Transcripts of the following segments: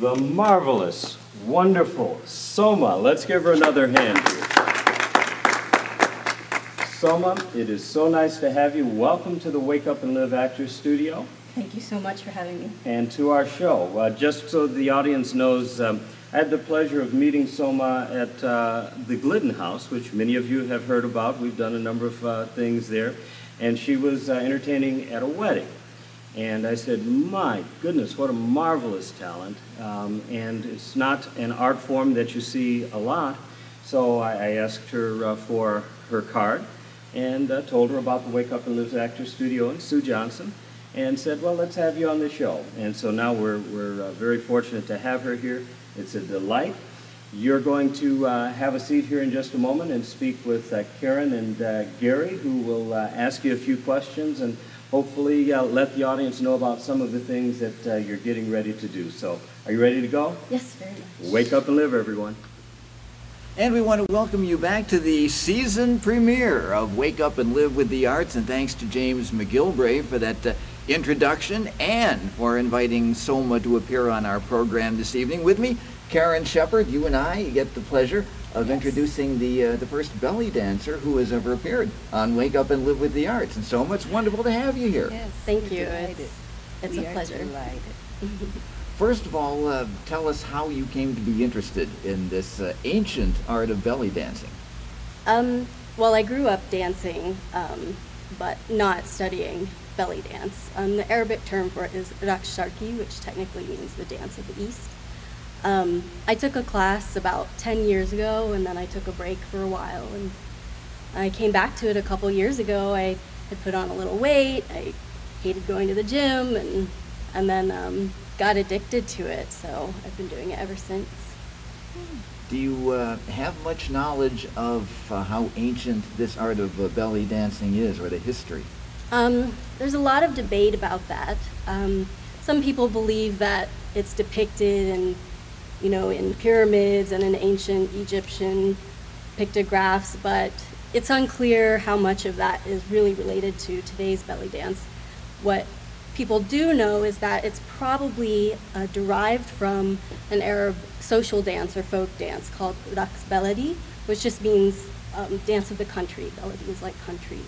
the marvelous, wonderful Soma. Let's give her another hand here. Soma, it is so nice to have you. Welcome to the Wake Up and Live Actors Studio. Thank you so much for having me. And to our show. Just so the audience knows, I had the pleasure of meeting Soma at the Glidden House, which many of you have heard about. We've done a number of things there. And she was entertaining at a wedding. And I said, my goodness, what a marvelous talent. And it's not an art form that you see a lot. So I asked her for her card and told her about the Wake Up and Live Actors Studio and Sue Johnson, and said, well, let's have you on the show. And so now we're very fortunate to have her here. It's a delight. You're going to have a seat here in just a moment and speak with Karen and Gary, who will ask you a few questions and hopefully let the audience know about some of the things that you're getting ready to do. So are you ready to go? Yes, very much. Wake up and live, everyone. And we want to welcome you back to the season premiere of Wake Up and Live with the Arts, and thanks to James McGilvray for that introduction and for inviting Soma to appear on our program this evening. With me, Karen Shepard, you and I get the pleasure of introducing the first belly dancer who has ever appeared on Wake Up and Live with the Arts. And Soma, it's wonderful to have you here. Yes, thank you. It's a pleasure. First of all, tell us how you came to be interested in this ancient art of belly dancing. Well, I grew up dancing, but not studying belly dance. The Arabic term for it is Raqs Sharqi, which technically means the dance of the East. I took a class about 10 years ago, and then I took a break for a while, and I came back to it a couple years ago. I had put on a little weight, I hated going to the gym, and then got addicted to it, so I've been doing it ever since. Do you have much knowledge of how ancient this art of belly dancing is, or the history? There's a lot of debate about that. Some people believe that it's depicted in pyramids and in ancient Egyptian pictographs, but it's unclear how much of that is really related to today's belly dance. What people do know is that it's probably derived from an Arab social dance or folk dance called Raqs Baladi, which just means dance of the country. Baladi is like country.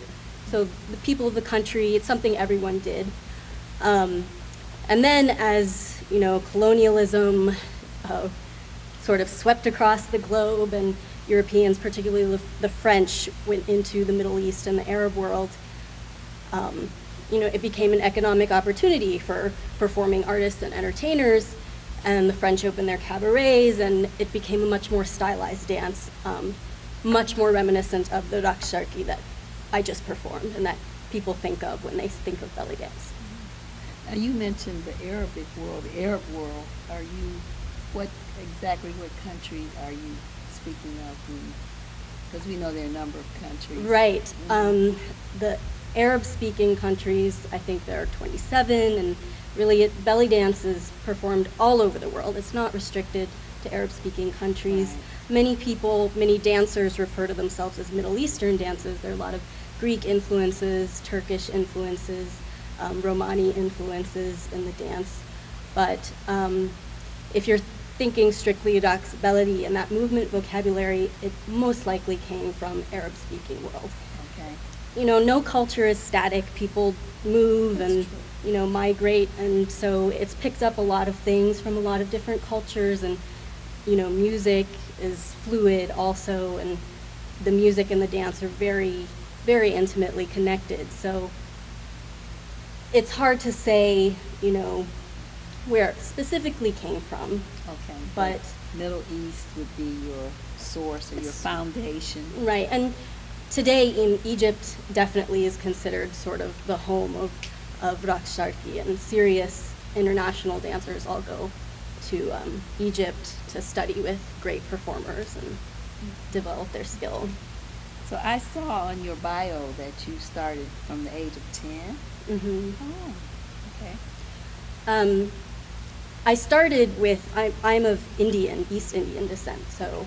So the people of the country, it's something everyone did. And then as colonialism sort of swept across the globe, and Europeans, particularly the French, went into the Middle East and the Arab world, it became an economic opportunity for performing artists and entertainers, and the French opened their cabarets, and it became a much more stylized dance, much more reminiscent of the Raqs Sharqi that I just performed and that people think of when they think of belly dance. Now you mentioned the Arabic world, the Arab world. What country are you speaking of? Because we know there are a number of countries. Right. The Arab-speaking countries, I think there are 27, and really belly dance is performed all over the world. It's not restricted to Arab-speaking countries. Right. Many dancers refer to themselves as Middle Eastern dances. There are a lot of Greek influences, Turkish influences, Romani influences in the dance. But if you're thinking strictly Raqs Baladi and that movement vocabulary, it most likely came from Arab-speaking world. Okay. No culture is static. People move and migrate, and so it's picked up a lot of things from a lot of different cultures, and music is fluid also, and the music and the dance are very, very intimately connected. So it's hard to say, where it specifically came from. Okay. But Middle East would be your source or your foundation. Right. And today in Egypt definitely is considered sort of the home of Raqs Sharqi, and serious international dancers all go to Egypt to study with great performers and develop their skill. So I saw on your bio that you started from the age of 10. Mm-hmm. Oh, okay. I started with, I'm of East Indian descent, so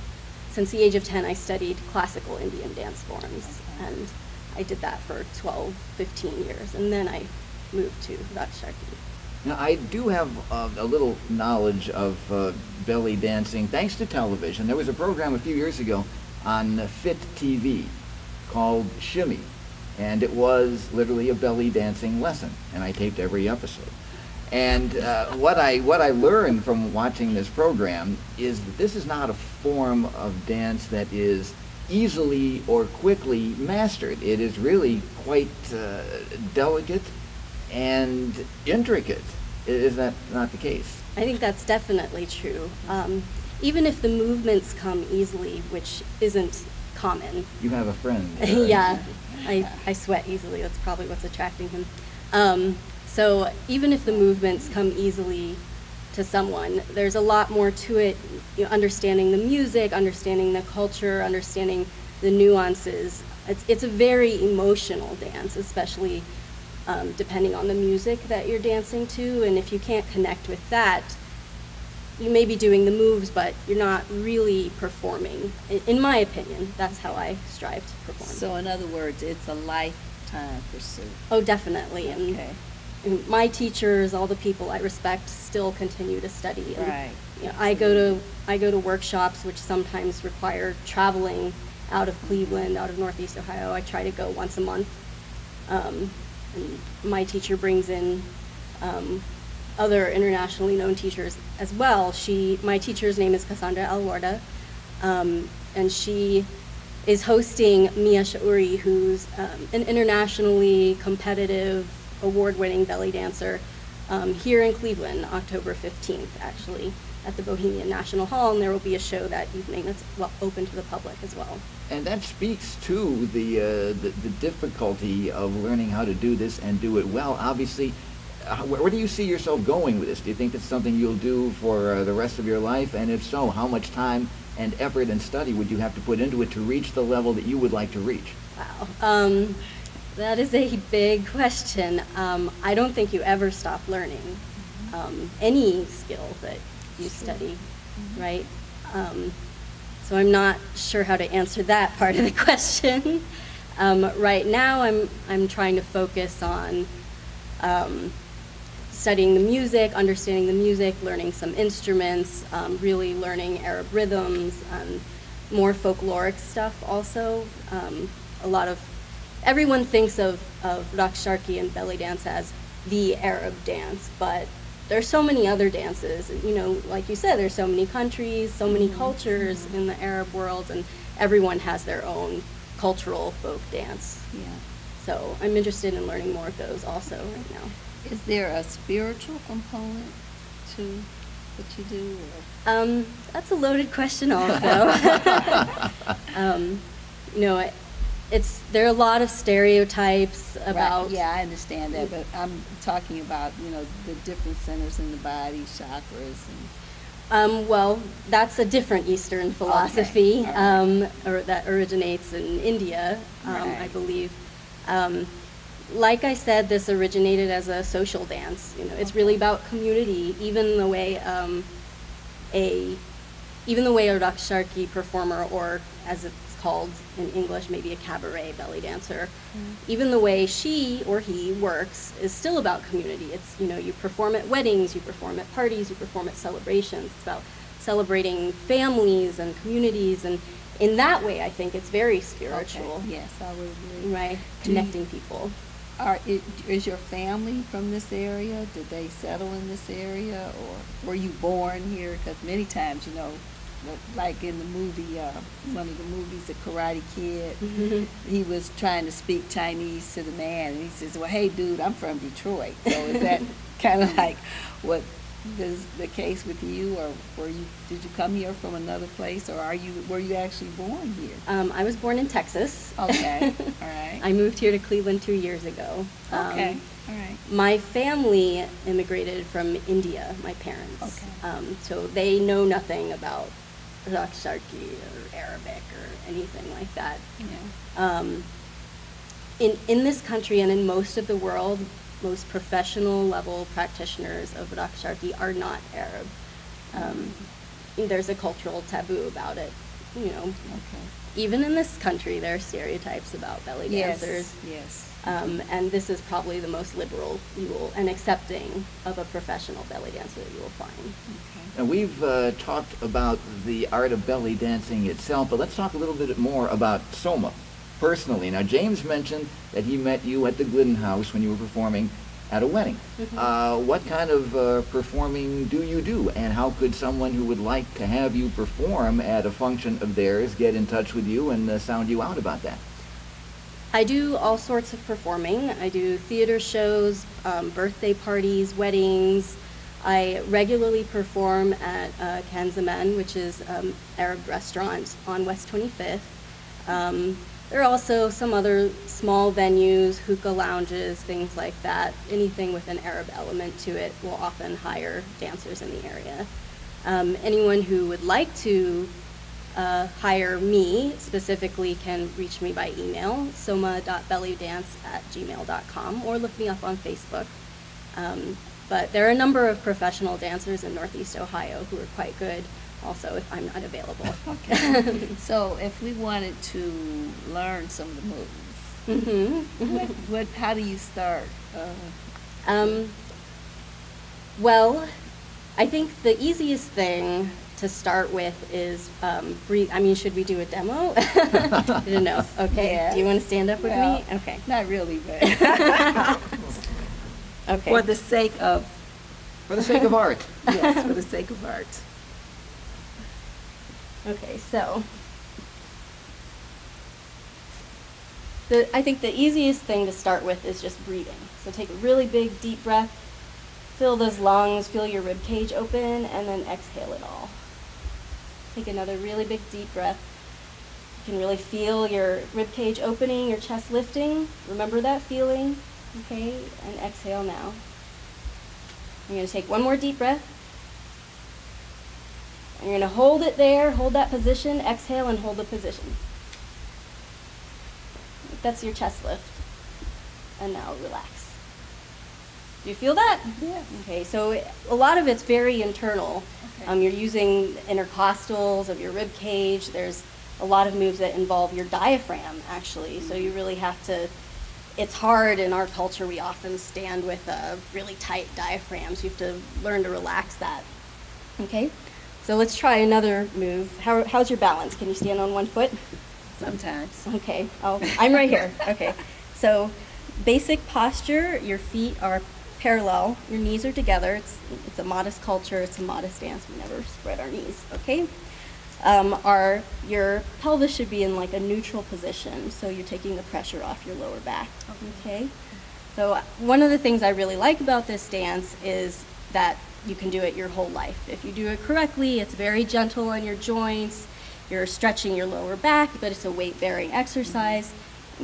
since the age of 10 I studied classical Indian dance forms, and I did that for 12, 15 years, and then I moved to Raqs Sharqi. Now, I do have a little knowledge of belly dancing thanks to television. There was a program a few years ago on Fit TV called Shimmy, and it was literally a belly dancing lesson, and I taped every episode. And what I learned from watching this program is that this is not a form of dance that is easily or quickly mastered. It is really quite delicate and intricate. Is that not the case? I think that's definitely true. Even if the movements come easily, which isn't common. You have a friend. Yeah, I sweat easily. That's probably what's attracting him. So even if the movements come easily to someone, there's a lot more to it, you know, understanding the music, understanding the culture, understanding the nuances. It's a very emotional dance, especially depending on the music that you're dancing to. And if you can't connect with that, you may be doing the moves, but you're not really performing. In my opinion, that's how I strive to perform. So in other words, it's a lifetime pursuit. Oh, definitely. Okay. And my teachers, all the people I respect, still continue to study. And, Right. you know, I go to workshops which sometimes require traveling out of Cleveland, out of Northeast Ohio. I try to go once a month. And my teacher brings in other internationally known teachers as well. My teacher's name is Cassandra Alwarda, and she is hosting Mia Shauri, who's an internationally competitive, award-winning belly dancer here in Cleveland, October 15th, actually, at the Bohemian National Hall, and there will be a show that evening that's open to the public as well. And that speaks to the difficulty of learning how to do this and do it well. Obviously, where do you see yourself going with this? Do you think it's something you'll do for the rest of your life? And if so, how much time and effort and study would you have to put into it to reach the level that you would like to reach? Wow. That is a big question. I don't think you ever stop learning any skill that you study, right? So I'm not sure how to answer that part of the question. Right now, I'm trying to focus on studying the music, understanding the music, learning some instruments, really learning Arab rhythms, more folkloric stuff also. Everyone thinks of Raqs Sharqi and belly dance as the Arab dance, but there's so many other dances. You know, like you said, there's so many countries, so many cultures in the Arab world, and everyone has their own cultural folk dance. Yeah. So I'm interested in learning more of those also right now. Is there a spiritual component to what you do? Or? That's a loaded question also. You know, there are a lot of stereotypes about. Right. Yeah, I understand that, but I'm talking about, you know, the different centers in the body, chakras, and. Well, that's a different Eastern philosophy, Okay. All right. or that originates in India, Right. I believe. Like I said, this originated as a social dance. You know, it's really about community. Even the way a Raqs Sharqi performer, or as it's called in English, maybe a cabaret belly dancer, even the way she or he works is still about community. It's, you know, you perform at weddings, you perform at parties, you perform at celebrations. It's about celebrating families and communities, and in that way, I think it's very spiritual. Okay. Yes, I would agree. Right, connecting people. Is your family from this area? Did they settle in this area, or were you born here? Because many times, you know, like in the movie, one of the movies, The Karate Kid, he was trying to speak Chinese to the man, and he says, "Well, hey, dude, I'm from Detroit." So is that kind of like what is the case with you, or did you come here from another place, or were you actually born here? I was born in Texas. Okay, all right. I moved here to Cleveland 2 years ago. Okay, all right. My family immigrated from India, my parents. Okay. So they know nothing about Raqs Sharqi or Arabic or anything like that. Yeah. In this country and in most of the world, most professional level practitioners of Raqs Sharqi are not Arab. There's a cultural taboo about it. You know, Okay. even in this country, there are stereotypes about belly dancers. Yes. And this is probably the most liberal and accepting of a professional belly dancer that you will find. Now, we've talked about the art of belly dancing itself, but let's talk a little bit more about Soma personally. Now, James mentioned that he met you at the Glidden House when you were performing at a wedding. What kind of performing do you do, and how could someone who would like to have you perform at a function of theirs get in touch with you and sound you out about that? I do all sorts of performing. I do theater shows, birthday parties, weddings. I regularly perform at Kanzamen, which is an Arab restaurant on West 25th. There are also some other small venues, hookah lounges, things like that. Anything with an Arab element to it will often hire dancers in the area. Anyone who would like to hire me specifically can reach me by email, soma.bellydance@gmail.com, or look me up on Facebook. But there are a number of professional dancers in Northeast Ohio who are quite good also if I'm not available. Okay. So if we wanted to learn some of the moves, how do you start? Well, I think the easiest thing to start with is breathe. I mean, should we do a demo? I don't know. Okay. Yes. Do you want to stand up with me? Okay. Not really, but Okay. for the sake of For the sake of art. yes, for the sake of art. Okay, so I think the easiest thing to start with is just breathing. So take a really big, deep breath, fill those lungs, feel your rib cage open, and then exhale it all. Take another really big, deep breath. You can really feel your rib cage opening, your chest lifting. Remember that feeling, okay? And exhale now. You're going to take one more deep breath. And you're going to hold it there, hold that position, exhale and hold the position. That's your chest lift. And now relax. Do you feel that? Yes. Okay, so a lot of it's very internal. Okay. You're using intercostals of your rib cage. There's a lot of moves that involve your diaphragm, actually. So you really have to, it's hard in our culture. We often stand with really tight diaphragms. You have to learn to relax that. Okay? So let's try another move. How's your balance? Can you stand on one foot? Sometimes. Okay, I'm right here. Okay, so basic posture, your feet are parallel, your knees are together. It's a modest culture, it's a modest dance. We never spread our knees, okay? Your pelvis should be in like a neutral position, so you're taking the pressure off your lower back, okay? So one of the things I really like about this dance is that you can do it your whole life. If you do it correctly, it's very gentle on your joints. You're stretching your lower back, but it's a weight-bearing exercise.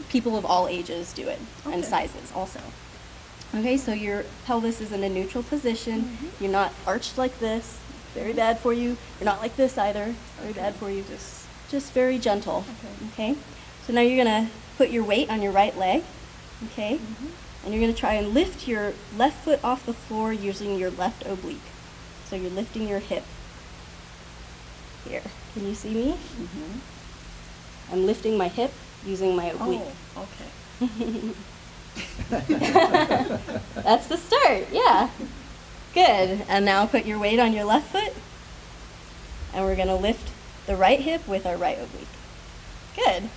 People of all ages do it, and sizes also. Okay, so your pelvis is in a neutral position. You're not arched like this. Very bad for you. You're not like this either. Very bad for you. Just very gentle. Okay. So now you're gonna put your weight on your right leg. Okay. And you're going to try and lift your left foot off the floor using your left oblique. So you're lifting your hip. Here. Can you see me? I'm lifting my hip using my oblique. Oh, okay. That's the start. Yeah. Good. And now put your weight on your left foot. And we're going to lift the right hip with our right oblique. Good.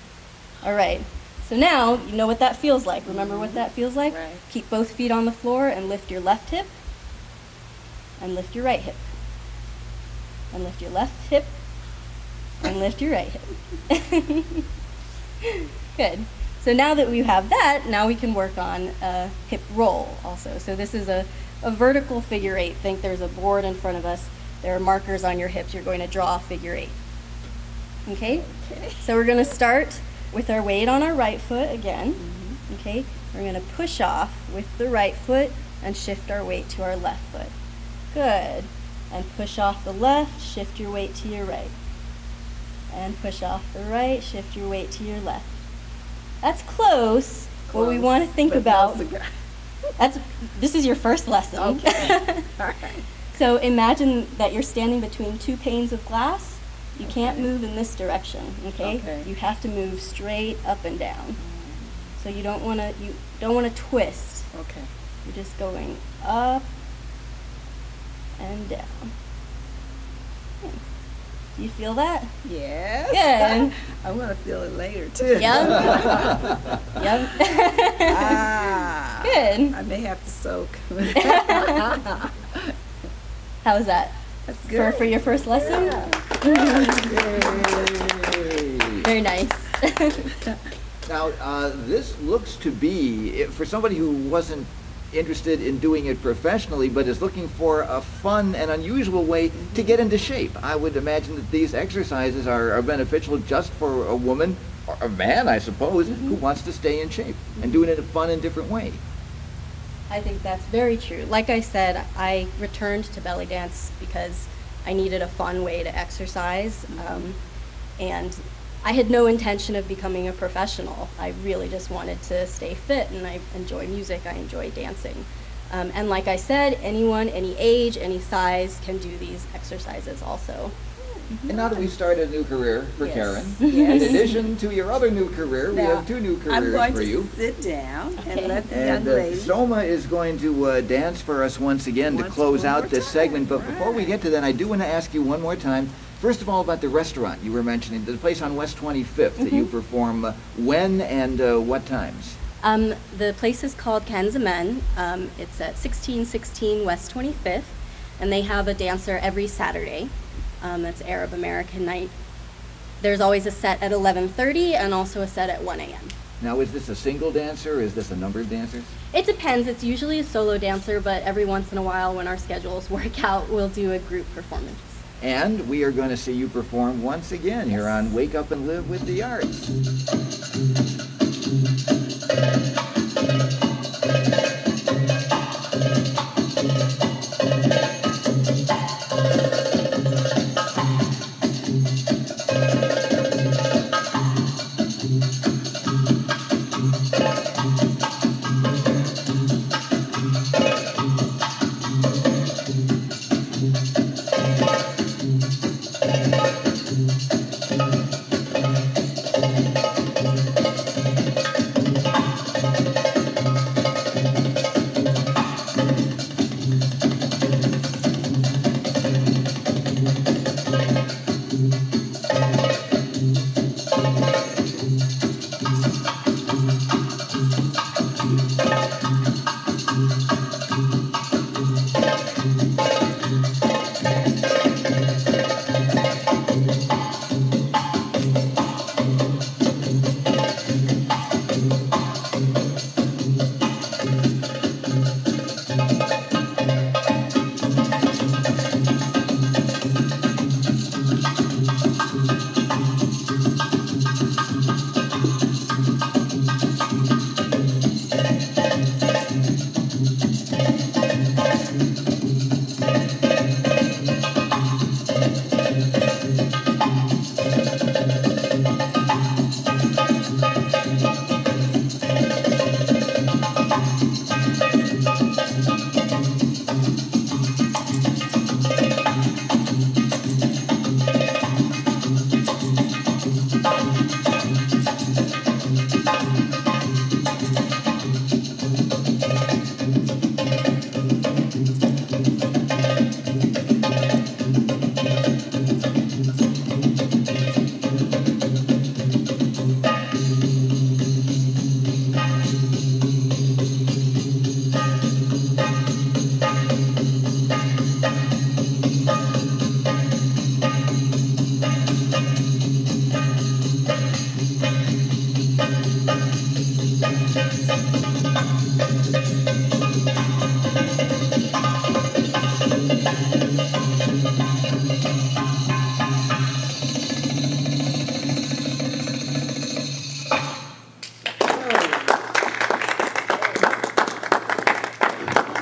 All right. So now, you know what that feels like. Remember what that feels like? Right. Keep both feet on the floor and lift your left hip. And lift your right hip. And lift your left hip. And lift your right hip. Good. So now that we have that, now we can work on a hip roll also. So this is a vertical figure eight. Think there's a board in front of us. There are markers on your hips. You're going to draw a figure eight. Okay? So we're going to start with our weight on our right foot again. Okay? We're going to push off with the right foot and shift our weight to our left foot. Good. And push off the left, shift your weight to your right. And push off the right, shift your weight to your left. That's close. What we want to think about. This is your first lesson. Okay. All right. So imagine that you're standing between two panes of glass. You can't move in this direction, okay? You have to move straight up and down. So you don't want to twist. Okay. You're just going up and down. Yeah. Do you feel that? Yes. Good. I want to feel it later too. Yep. Yep. Ah. Good. I may have to soak. How was that? That's good. For your first lesson? Very nice. Now, this looks to be, for somebody who wasn't interested in doing it professionally, but is looking for a fun and unusual way to get into shape. I would imagine that these exercises are beneficial just for a woman, or a man, I suppose, who wants to stay in shape and do it in a fun and different way. I think that's very true. Like I said, I returned to belly dance because I needed a fun way to exercise, and I had no intention of becoming a professional. I really just wanted to stay fit, and I enjoy music, I enjoy dancing. And like I said, anyone, any age, any size can do these exercises also. And now that we've started a new career for Yes. Karen, Yes. in addition to your other new career, we Now, have two new I'm careers going for to you. sit down Okay. and let the young And lady. Soma is going to dance for us once again to Once close more out this time, segment. But before we right. get to that, I do want to ask you one more time, first of all, about the restaurant you were mentioning, the place on West 25th that you perform when and what times? The place is called Kanzamen. It's at 1616 West 25th, and they have a dancer every Saturday. That's Arab American night. There's always a set at 11:30 and also a set at 1 a.m. Now, is this a single dancer or is this a number of dancers? It depends. It's usually a solo dancer, but every once in a while when our schedules work out, we'll do a group performance. And we are going to see you perform once again here on Wake Up and Live with the Arts.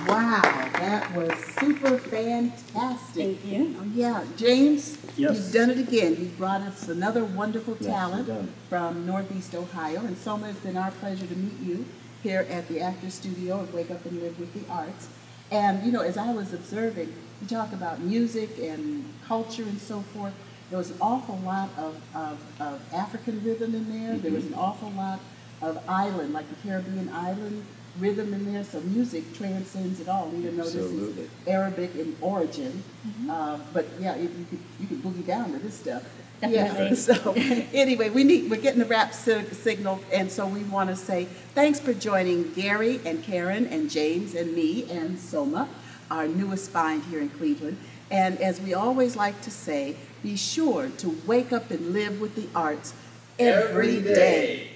Wow, that was super fantastic. Thank you. Oh, yeah, James, Yes. you've done it again. You've brought us another wonderful Yes, talent you've done. from Northeast Ohio. And Soma, it's been our pleasure to meet you here at the Actors Studio of Wake Up and Live with the Arts. And, you know, as I was observing, you talk about music and culture and so forth. There was an awful lot of African rhythm in there. There was an awful lot of island, like the Caribbean island rhythm in there. So music transcends it all, even though Absolutely. this is Arabic in origin. But yeah, you could boogie down to this stuff. Definitely. Yeah. So anyway, we're getting the wrap signal, and so we want to say thanks for joining Gary and Karen and James and me and Soma, our newest find here in Cleveland. And as we always like to say, be sure to wake up and live with the arts every day.